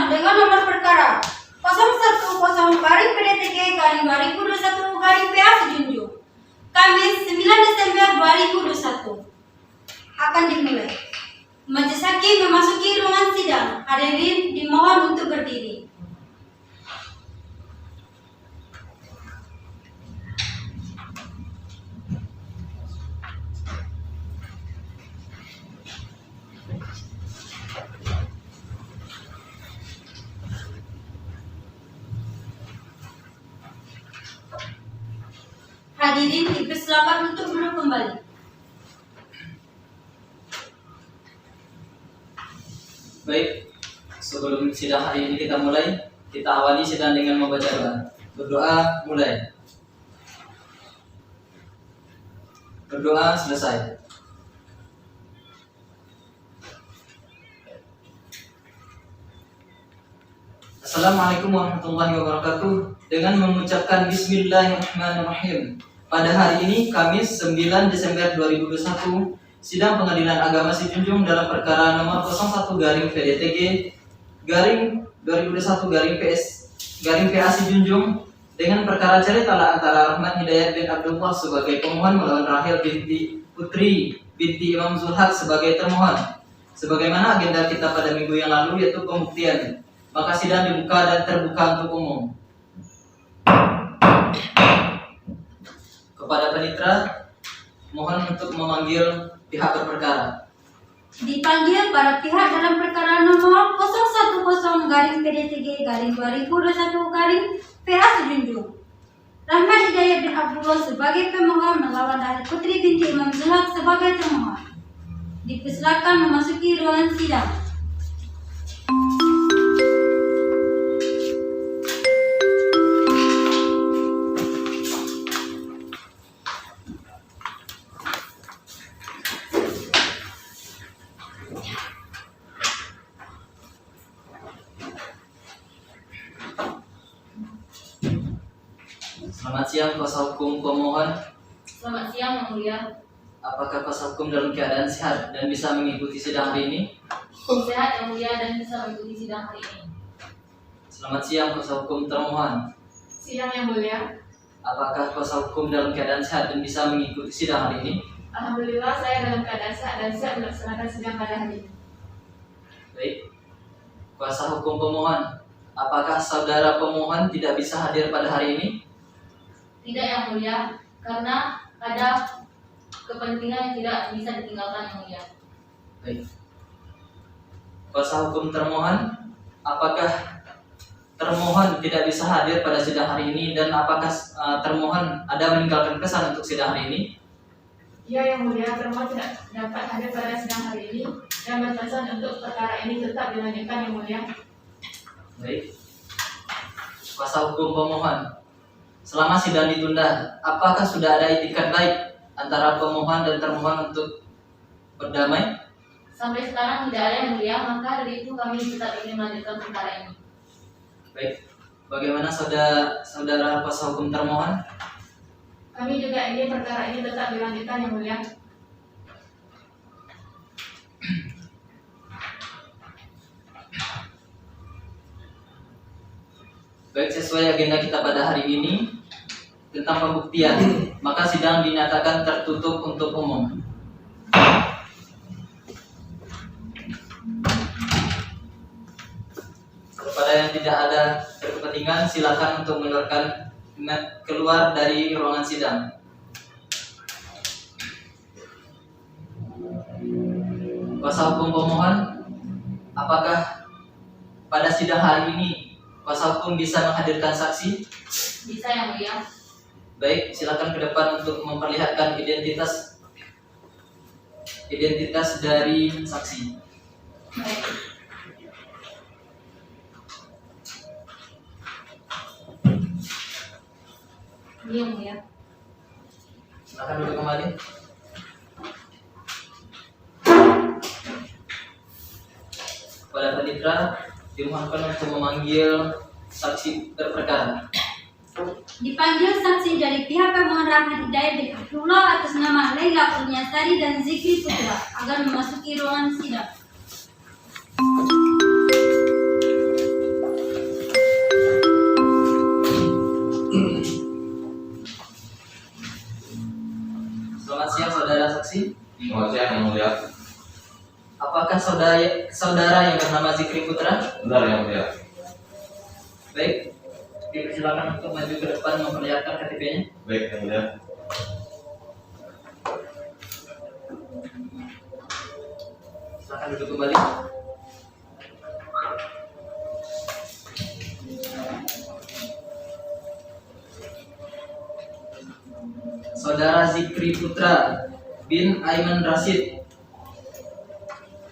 sidang dengan nomor perkara 0100 garing PDTG garing 2021 garing PA Sejunjung, Kamis 9 Desember 2021 akan dimulai. Majelis Hakim memasuki ruangan sidang. Hadirin dimohon untuk berdiri. Hadirin dipersilakan untuk duduk kembali. Baik, sebelum sidang hari ini kita mulai, kita awali sidang dengan membaca doa. Berdoa mulai. Berdoa selesai. Assalamualaikum warahmatullahi wabarakatuh. Dengan mengucapkan Bismillahirrahmanirrahim. Pada hari ini, Kamis 9 Desember 2021, Sidang Pengadilan Agama Sejunjung dalam perkara nomor 01 garing PDTG garing 2021 garing PS garing PA Sejunjung dengan perkara cerita antara Rahmat Hidayat bin Abdullah sebagai pemohon melawan Rahel binti Putri binti Imam Zulhaq sebagai termohon. Sebagaimana agenda kita pada minggu yang lalu, yaitu pembuktian. Maka sidang dibuka dan terbuka untuk umum. Kepada panitera, mohon untuk memanggil pihak berperkara. Dipanggil para pihak dalam perkara nomor 010 garing PDTG garing 2021 garing PA Sejunjung, Rahmat Hidayat bin Abdullah sebagai pemohon melawan Rahel Putri binti Imam Zulhaq sebagai termohon. Dipersilakan memasuki ruangan sidang. Selamat siang kuasa hukum pemohon. Selamat siang Yang Mulia. Apakah kuasa hukum dalam keadaan sehat dan bisa mengikuti sidang hari ini? Sehat Yang Mulia dan bisa mengikuti sidang hari ini. Selamat siang kuasa hukum termohon. Siang Yang Mulia. Apakah kuasa hukum dalam keadaan sehat dan bisa mengikuti sidang hari ini? Alhamdulillah saya dalam keadaan sehat dan siap melaksanakan sidang pada hari ini. Baik. Kuasa hukum pemohon, apakah saudara pemohon tidak bisa hadir pada hari ini? Tidak Yang Mulia, karena ada kepentingan yang tidak bisa ditinggalkan Yang Mulia. Baik. Kuasa hukum termohon, apakah termohon tidak bisa hadir pada sidang hari ini dan apakah termohon ada meninggalkan kesan untuk sidang hari ini? Ya Yang Mulia, termohon tidak dapat hadir pada sidang hari ini dan berpesan untuk perkara ini tetap dilanjutkan Yang Mulia. Baik. Kuasa hukum pemohon, selama sidang ditunda, apakah sudah ada itikat baik antara pemohon dan termohon untuk berdamai? Sampai sekarang tidak ada Yang Mulia, maka dari itu kami tetap ingin melanjutkan perkara ini. Baik. Bagaimana saudara kuasa hukum termohon? Kami juga ingin perkara ini tetap dilanjutkan Yang Mulia. Baik, sesuai agenda kita pada hari ini tentang pembuktian, maka sidang dinyatakan tertutup untuk umum. Kepada yang tidak ada berkepentingan, silakan untuk keluar dari ruangan sidang. Kuasa hukum pemohon, apakah pada sidang hari ini kuasa hukum bisa menghadirkan saksi? Bisa Yang Mulia. Baik, silakan ke depan untuk memperlihatkan identitas dari saksi. Baik. Ini Yang Mulia. Silakan duduk kembali. Kepada panitera, dimohonkan untuk memanggil saksi berperkara. Dipanggil saksi dari pihak pemohon Rahmat Hidayat bin Abdullah atas nama Laila Kurniasari dan Zikri Putra agar memasuki ruangan sidang. saudara saksi? Selamat siang yang mulia. Apakah saudara yang bernama Zikri Putra? Benar yang mulia. Baik, dipersilakan untuk maju ke depan memperlihatkan KTP-nya. Baik yang mulia. Silakan duduk kembali. Saudara Zikri Putra bin Aiman Rashid.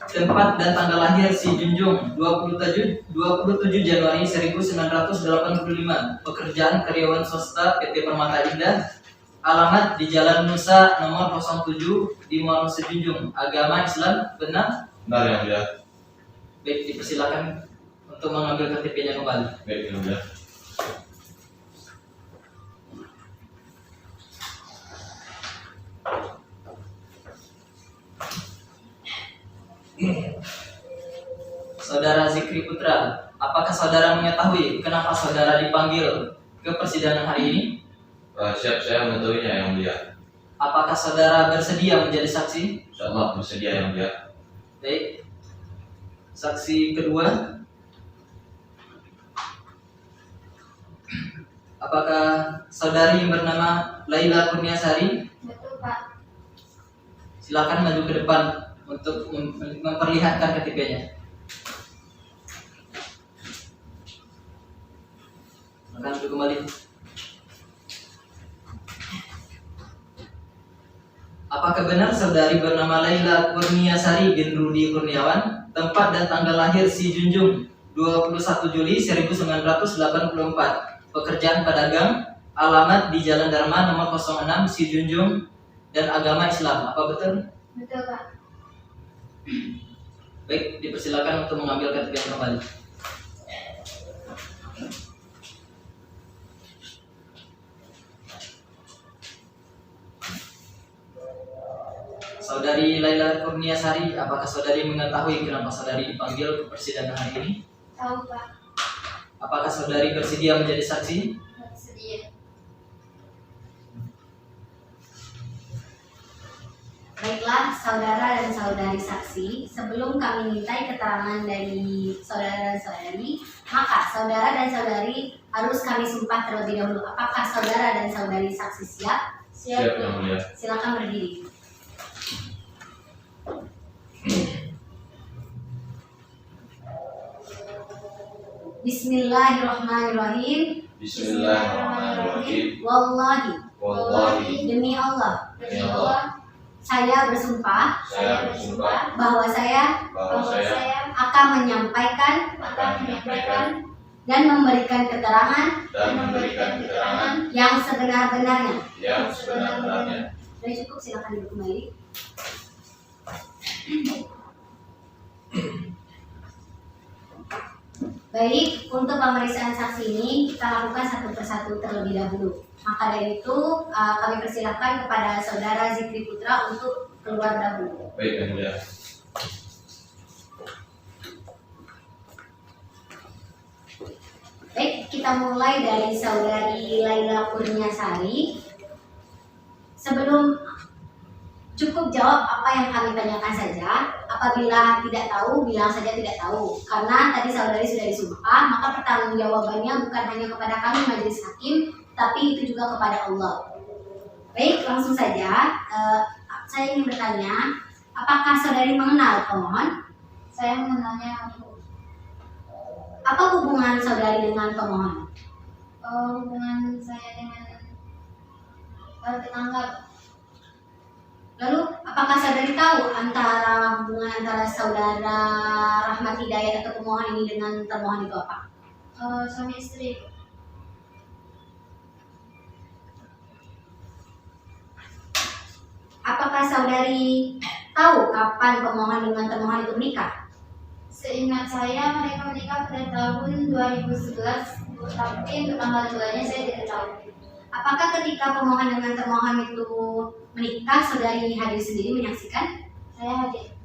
Tempat dan tanggal lahir si Junjung 27 Januari 1985. Pekerjaan karyawan swasta PT Permata Indah. Alamat di Jalan Nusa nomor 07 di Muaro Sejunjung. Agama Islam. Benar? Benar yang mulia. Baik, dipersilakan untuk mengambil KTP-nya kembali. Baik yang mulia. Saudara Zikri Putra, apakah saudara mengetahui kenapa saudara dipanggil ke persidangan hari ini? Siap, saya mengetahuinya yang mulia. Apakah saudara bersedia menjadi saksi? Insyaallah bersedia yang mulia. Baik. Saksi kedua. Apakah saudari yang bernama Laila Kurniasari? Betul, Pak. Silakan maju ke depan untuk memperlihatkan KTP-nya. Silakan duduk kembali. Apakah benar saudari bernama Laila Kurniasari bin Rudi Kurniawan? Tempat dan tanggal lahir si Junjung 21 Juli 1984. Pekerjaan pedagang. Alamat di Jalan Dharma nomor 06 si Junjung. Dan agama Islam. Apa betul? Betul, Pak. Baik, dipersilakan untuk mengambil KTP kembali. Saudari Laila Kurniasari, apakah saudari mengetahui kenapa saudari dipanggil ke persidangan hari ini? Tahu, Pak. Apakah saudari bersedia menjadi saksi? Bersedia. Baiklah, saudara dan saudari saksi, sebelum kami mintai keterangan dari saudara dan saudari, maka saudara dan saudari harus kami sumpah terlebih dahulu. Apakah saudara dan saudari saksi siap? Siap yang mulia. Silakan berdiri. Bismillahirrahmanirrahim. Bismillahirrahmanirrahim. Wallahi, Wallahi. demi Allah, Demi Allah. saya bersumpah Saya bersumpah bahwa saya bahwa saya akan menyampaikan dan memberikan keterangan dan memberikan keterangan yang sebenar-benarnya. yang sebenar-benarnya. Sudah cukup, silakan duduk kembali. Baik, untuk pemeriksaan saksi ini kita lakukan satu persatu terlebih dahulu. Maka dari itu kami persilakan kepada saudara Zikri Putra untuk keluar dahulu. Baik yang mulia. Baik, kita mulai dari saudari Laila Kurniasari. Sebelum cukup jawab apa yang kami tanyakan saja. Apabila tidak tahu, bilang saja tidak tahu. Karena tadi saudari sudah disumpah, maka pertanggungjawabannya bukan hanya kepada kami majelis hakim, tapi itu juga kepada Allah. Baik, langsung saja. Saya ingin bertanya, apakah saudari mengenal pemohon? Saya mengenalnya. Apa hubungan saudari dengan pemohon? Hubungan saya dengan tetangga. Lalu, apakah saudari tahu hubungan antara saudara Rahmat Hidayat atau pemohon ini dengan termohon itu apa? Suami istri. Apakah saudari tahu kapan pemohon dengan termohon itu menikah? Seingat saya mereka menikah pada tahun 2011, tapi untuk tanggal bulannya saya tidak tahu. Apakah ketika pemohon dengan termohon itu menikah, saudari hadir sendiri menyaksikan? Saya hadir.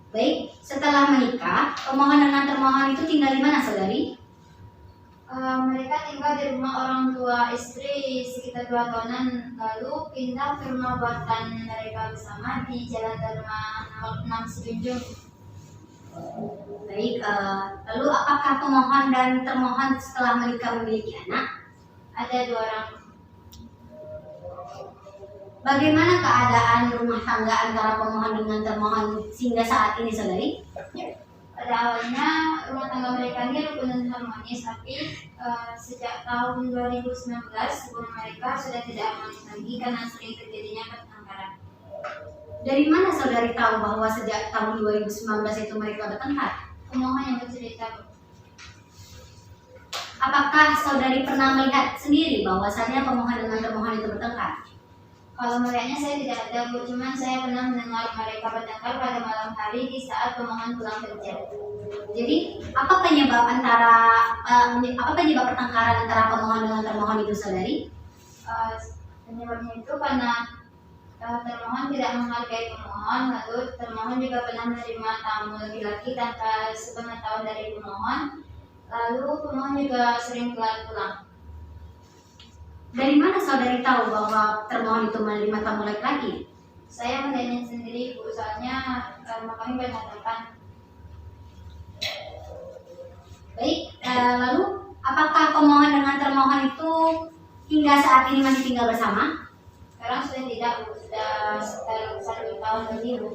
Baik, setelah menikah, pemohon dengan termohon itu tinggal di mana, saudari? Mereka tinggal di rumah orang tua istri sekitar 2 tahunan lalu pindah ke rumah buatan mereka bersama di Jalan Dharma nomor 6 Sijunjung. Baik, lalu apakah pemohon dan termohon setelah menikah memiliki anak? Ada 2 orang. Bagaimana keadaan rumah tangga antara pemohon dengan termohon sehingga saat ini, saudari? Pada awalnya rumah tangga mereka ini rukun dan harmonis, tapi sejak tahun 2019 hubungan mereka sudah tidak harmonis lagi karena sering terjadinya pertengkaran. Dari mana saudari tahu bahwa sejak tahun 2019 itu mereka bertengkar? Pemohon yang bercerita. Apakah saudari pernah melihat sendiri bahwasannya pemohon dengan termohon itu bertengkar? Kalau melihatnya saya tidak ada, Bu. Cuman saya pernah mendengar mereka bertengkar pada malam hari di saat pemohon pulang kerja. Jadi, apa penyebab pertengkaran antara pemohon dengan termohon itu, saudari? Penyebabnya itu karena termohon tidak menghargai pemohon, lalu termohon juga pernah menerima tamu laki-laki tanpa sepengetahuan dari pemohon, lalu pemohon juga sering telat pulang. Dari mana saudari tahu bahwa termohon itu menerima tamu laki-laki? Saya melihatnya sendiri, Bu, soalnya rumah kami berdekatan. Baik, lalu apakah pemohon dengan termohon itu hingga saat ini masih tinggal bersama? Sekarang sudah tidak, Bu. Sudah sekitar 1 tahun lebih, Bu.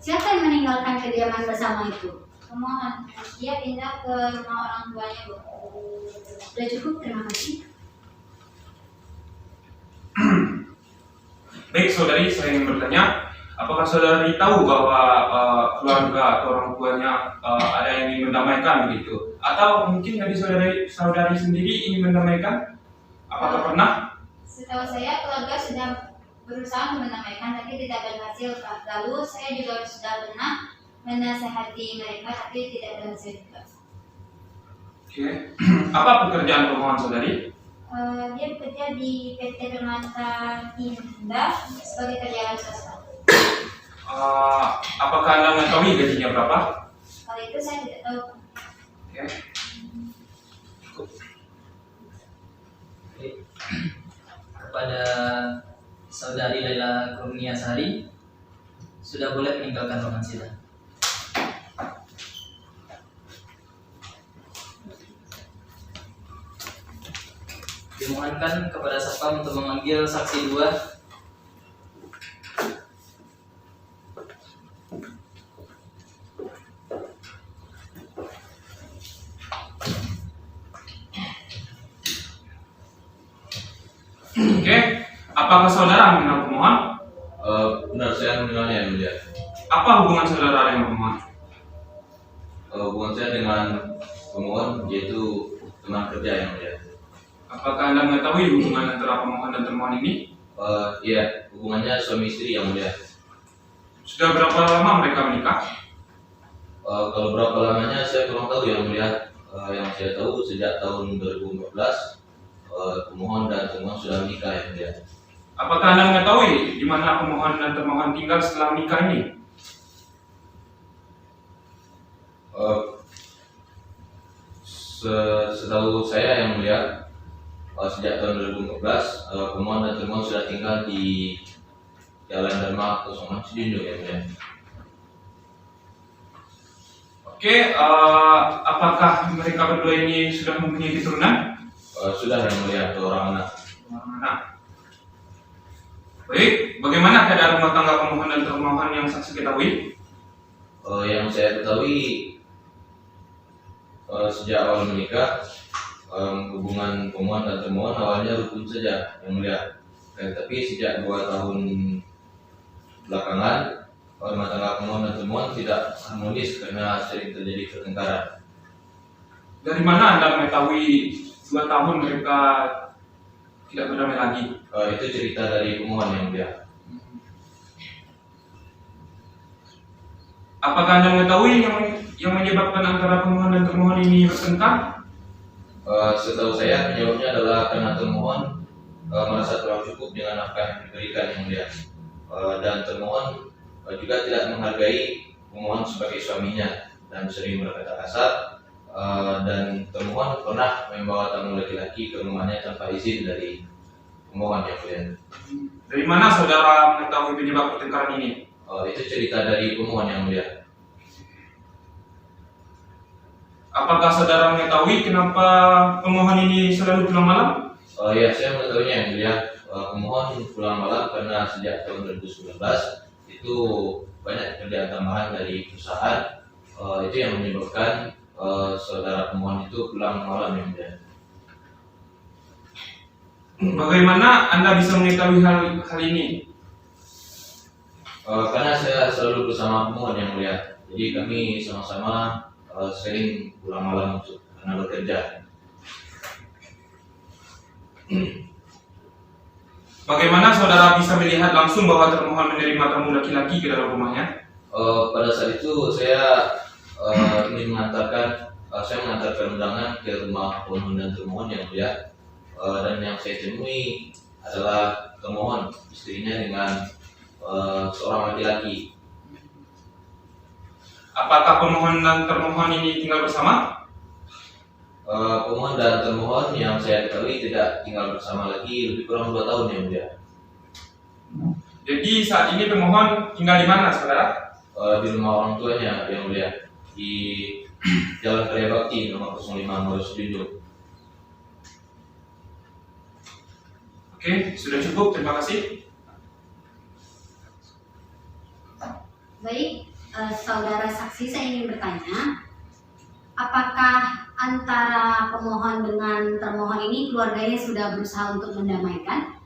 Siapa yang meninggalkan kediaman bersama itu? Pemohon. Dia pindah ke rumah orang tuanya, Bu. Sudah cukup, terima kasih. Baik, saudari, saya ingin bertanya, apakah saudari tahu bahwa keluarga atau orang tuanya ada yang ingin mendamaikan begitu? Atau mungkin dari saudari sendiri ingin mendamaikan? Apakah pernah? Setahu saya keluarga sudah berusaha mendamaikan tapi tidak berhasil, Pak. Lalu saya juga sudah pernah menasehati mereka tapi tidak berhasil juga. Oke. Apa pekerjaan pemohon saudari? Dia bekerja di PT Permata Indah sebagai karyawan swasta. Apakah Anda mengetahui gajinya berapa? Kalau itu saya tidak tahu. Oke. Kepada saudari Laila Kurnia Sari, sudah boleh meninggalkan ruangan sidang. Dimohonkan kepada satpam untuk memanggil saksi 2. Oke. Apakah saudara mengenal pemohon? Benar, saya mengenalnya, yang mulia. Apa hubungan saudara dengan pemohon? Hubungan saya dengan pemohon yaitu teman kerja, yang mulia. Apakah Anda mengetahui hubungan antara pemohon dan termohon ini? Iya, hubungannya suami istri, yang mulia. Sudah berapa lama mereka menikah? Kalau berapa lamanya saya kurang tahu, yang mulia. Yang saya tahu sejak tahun 2014 pemohon dan termohon sudah menikah, yang mulia. Apakah Anda mengetahui di mana pemohon dan termohon tinggal setelah menikah ini? Setahu saya, yang mulia, sejak tahun 2014 pemohon dan termohon sudah tinggal di Jalan Dharma 06 Sijunjung, yang mulia. Oke, apakah mereka berdua ini sudah mempunyai keturunan? Sudah, yang mulia, 2 orang anak. Nah, baik, bagaimana keadaan rumah tangga pemohon dan termohon yang saksi ketahui? Yang saya ketahui sejak awal menikah hubungan pemohon dan termohon awalnya rukun saja, yang mulia. Tapi sejak 2 tahun belakangan rumah tangga pemohon dan termohon tidak harmonis karena sering terjadi pertengkaran. Dari mana Anda mengetahui 2 tahun mereka tidak berdamai lagi? Itu cerita dari pemohon, yang mulia. Apakah Anda mengetahui yang menyebabkan antara pemohon dan termohon ini bertengkar? Setahu saya penyebabnya adalah karena termohon merasa kurang cukup dengan nafkah yang diberikan, yang mulia. Dan termohon juga tidak menghargai pemohon sebagai suaminya dan sering berkata kasar dan termohon pernah membawa tamu laki-laki ke rumahnya tanpa izin dari pemohon yang mulia. Dari mana saudara mengetahui penyebab pertengkaran ini? Itu cerita dari pemohon yang mulia. Apakah saudara mengetahui kenapa pemohon ini selalu pulang malam? Ya, saya mengetahuinya yang mulia. Pemohon pulang malam karena sejak tahun 2019 itu banyak pekerjaan tambahan dari perusahaan. Itu yang menyebabkan saudara pemohon itu pulang malam yang mulia. Bagaimana Anda bisa mengetahui hal ini? Karena saya selalu bersama pemohon yang mulia. Jadi kami sama-sama sering pulang malam untuk karena bekerja. Bagaimana saudara bisa melihat langsung bahwa termohon menerima tamu laki-laki ke dalam rumahnya? Pada saat itu saya ingin mengantarkan undangan ke rumah pemohon dan termohon yang mulia, dan yang saya temui adalah termohon istrinya dengan seorang laki-laki. Apakah pemohon dan termohon ini tinggal bersama? Pemohon dan termohon yang saya ketahui tidak tinggal bersama lagi lebih kurang 2 tahun yang mulia. Jadi saat ini pemohon tinggal di mana, saudara? Di rumah orang tuanya yang mulia, di Jalan Karya Bakti nomor 05 Moros Junjung. Oke, sudah cukup. Terima kasih. Baik, saudara saksi, saya ingin bertanya, apakah antara pemohon dengan termohon ini keluarganya sudah berusaha untuk mendamaikan?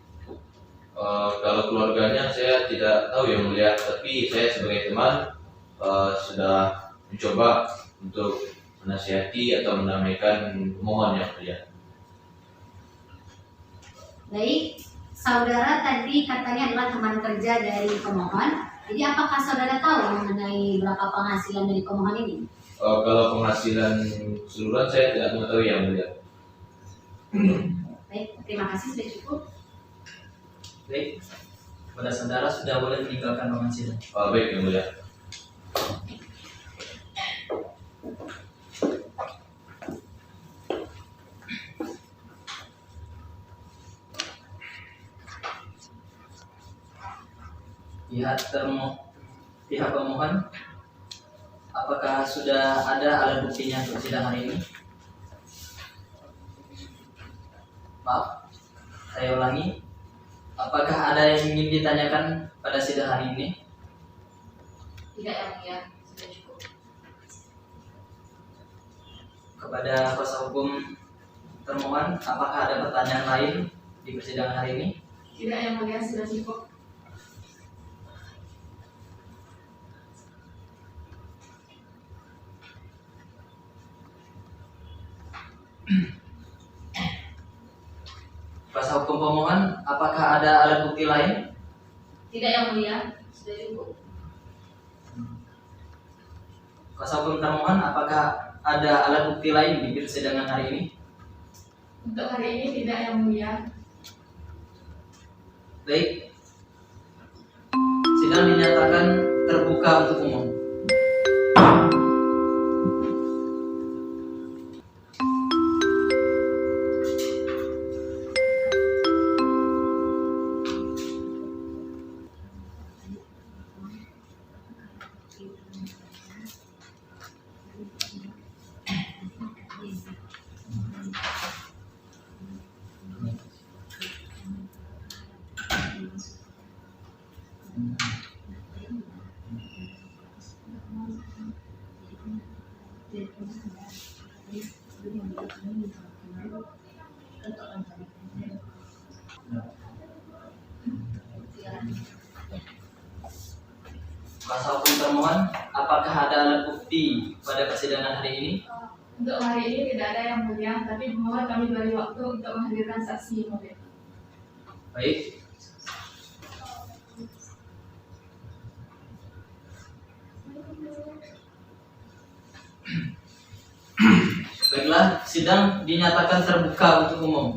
Kalau keluarganya saya tidak tahu yang mulia, tapi saya sebagai teman sudah mencoba untuk menasihati atau mendamaikan pemohon yang mulia. Baik, saudara tadi katanya adalah teman kerja dari pemohon. Jadi apakah saudara tahu mengenai berapa penghasilan dari pemohon ini? Kalau penghasilan keseluruhan saya tidak mengetahui yang mulia. Baik, terima kasih, sudah cukup. Baik, pada saudara sudah boleh meninggalkan ruangan sidang. Baik yang mulia. Pihak pemohon, apakah sudah ada alat buktinya untuk sidang hari ini? Maaf, saya ulangi. Apakah ada yang ingin ditanyakan pada sidang hari ini? Tidak yang mulia, sudah cukup. Kepada kuasa hukum termohon, apakah ada pertanyaan lain di persidangan hari ini? Tidak yang mulia, sudah cukup. Kuasa hukum pemohon, apakah ada alat bukti lain? Tidak yang mulia, sudah cukup. Kuasa hukum termohon, apakah ada alat bukti lain di persidangan hari ini? Untuk hari ini tidak yang mulia. Baik, sidang dinyatakan terbuka untuk umum. Kuasa hukum termohon, apakah ada alat bukti pada persidangan hari ini? Untuk hari ini tidak ada yang mulia, tapi mohon kami beri waktu untuk menghadirkan saksi mulia. Baik. Baiklah, sidang dinyatakan terbuka untuk umum.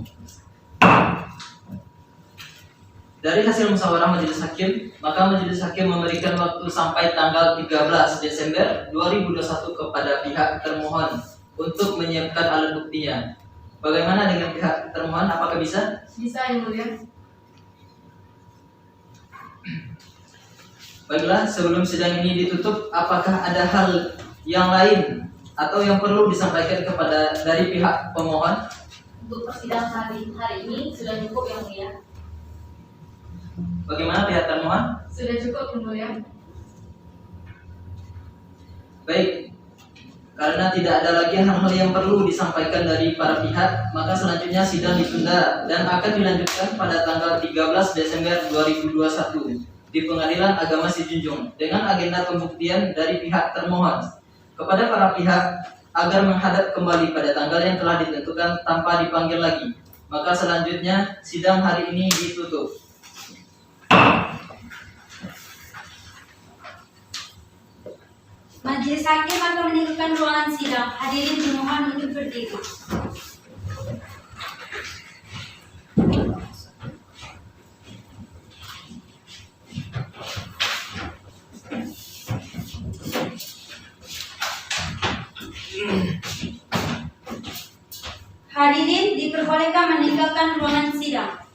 Dari hasil musyawarah majelis hakim, maka majelis hakim memberikan waktu sampai tanggal 13 Desember 2021 kepada pihak termohon untuk menyiapkan alat buktinya. Bagaimana dengan pihak termohon? Apakah bisa? Bisa yang mulia. Baiklah, sebelum sidang ini ditutup, apakah ada hal yang lain atau yang perlu disampaikan kepada dari pihak pemohon? Untuk persidangan hari ini sudah cukup yang mulia. Bagaimana pihak termohon? Sudah cukup yang mulia. Baik, karena tidak ada lagi hal-hal yang perlu disampaikan dari para pihak, maka selanjutnya sidang ditunda dan akan dilanjutkan pada tanggal 13 Desember 2021 di Pengadilan Agama Sijunjung dengan agenda pembuktian dari pihak termohon kepada para pihak agar menghadap kembali pada tanggal yang telah ditentukan tanpa dipanggil lagi. Maka selanjutnya sidang hari ini ditutup. Majelis hakim akan meninggalkan ruangan sidang. Hadirin dimohon untuk berdiri. Hadirin diperbolehkan meninggalkan ruangan sidang.